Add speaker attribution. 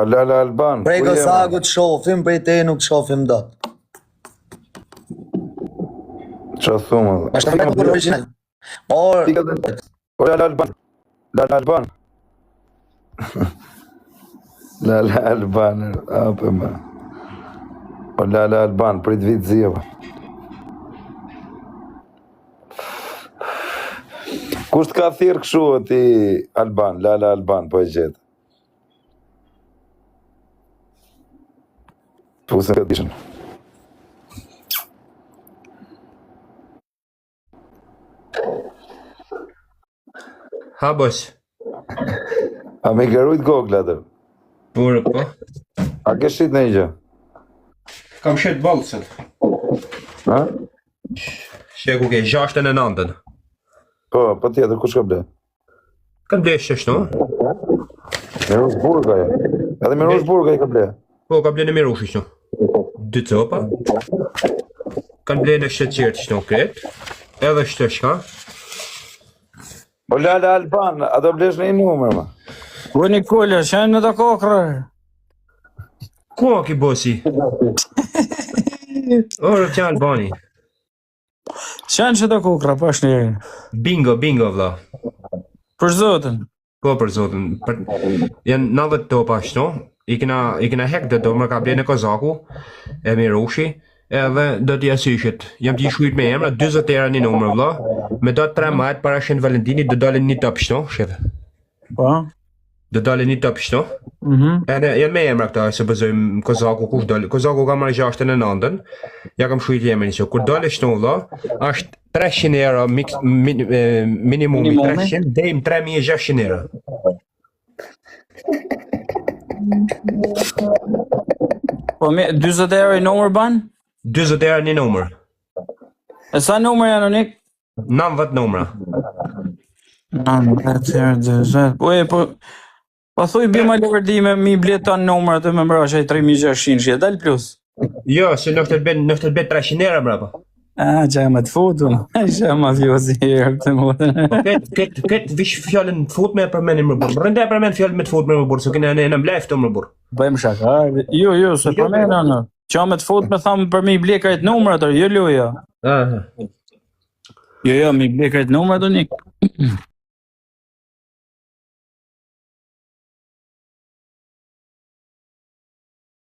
Speaker 1: Lala Alban.
Speaker 2: Prej Kosaku të shofim, prej te nuk shofim dot.
Speaker 1: Qa thumë?
Speaker 2: Ashtë të për original.
Speaker 1: Lala Alban. Lala Alban. Lala Alban. Ape ma. Lala Alban, prit vit zjeva. Kusht ka thirë këshu ti Alban, Lala Alban, po e gjithë. Pusën këtë dishën.
Speaker 3: Ha, bosh.
Speaker 1: A me gërujt Google atë?
Speaker 3: Pure, po.
Speaker 1: A ke shqit në i gjë?
Speaker 3: Kam shet balësën.
Speaker 1: Ha?
Speaker 3: Sheku ke 69.
Speaker 1: Po tjetër, kush ka ble?
Speaker 3: Kam ble shesh, no?
Speaker 1: Me Rushburga e. Edhe me Rushburga i ka ble.
Speaker 3: Po, kam ble në Mirushish, no? 2 copa. Kam ble në shqeqertë që no kretë. Edhe shtëshka.
Speaker 1: O Lala Alban, a do blesh në i numër, ma?
Speaker 4: O Nikola, shenë në të kokra.
Speaker 3: Ku a ki bosi? Orë që Albani.
Speaker 4: Shenë që të kokra, pash njëri.
Speaker 3: Bingo, vla.
Speaker 4: Për zotën.
Speaker 3: Po, për zotën. Janë 90 topa ashtu. I kena hek dhe do më ka ble në Kozaku. E Mirushi. Edhe do t'ja syshit. Jam t'i shkujt me emra, 20 era një numër, vla. Me do 3 majtë para Shën Valentinit, do dalin një top shto, shefe.
Speaker 4: Po?
Speaker 3: Do dalin një top shto. Edhe janë me emra këta, se bëzojmë Kozaku, kush dalin. Kozaku ka marrë 69-ën, ja kam shkujt jemi një që. Kur dalin shto, vla, është 300 euro minimumi, 300, dhejmë 3600 euro.
Speaker 4: Po, 20 euro i numër ban?
Speaker 3: 20 euro një numër.
Speaker 4: E sa numër janë unik?
Speaker 3: 90 numra.
Speaker 4: 90 euro, 20. Po thuj bima lëvërdime mi bleton numër atë me mbrasha i 3600 që dal plus.
Speaker 3: Jo, se nuk të të bet 300 euro mrapa.
Speaker 4: Që e më të futu, që e më fjozi herë të më.
Speaker 3: Këtë vish fjallën të fut me e përmenin më burë. Rënda e përmen fjallën me të fut me më burë, so kina në mlef të më burë.
Speaker 4: Bëjmë shaka, jo, se përmenë në. Qa me të fut me thamë për mi blekajt numër atër, jo. Jo, mi blekajt numër atë unik.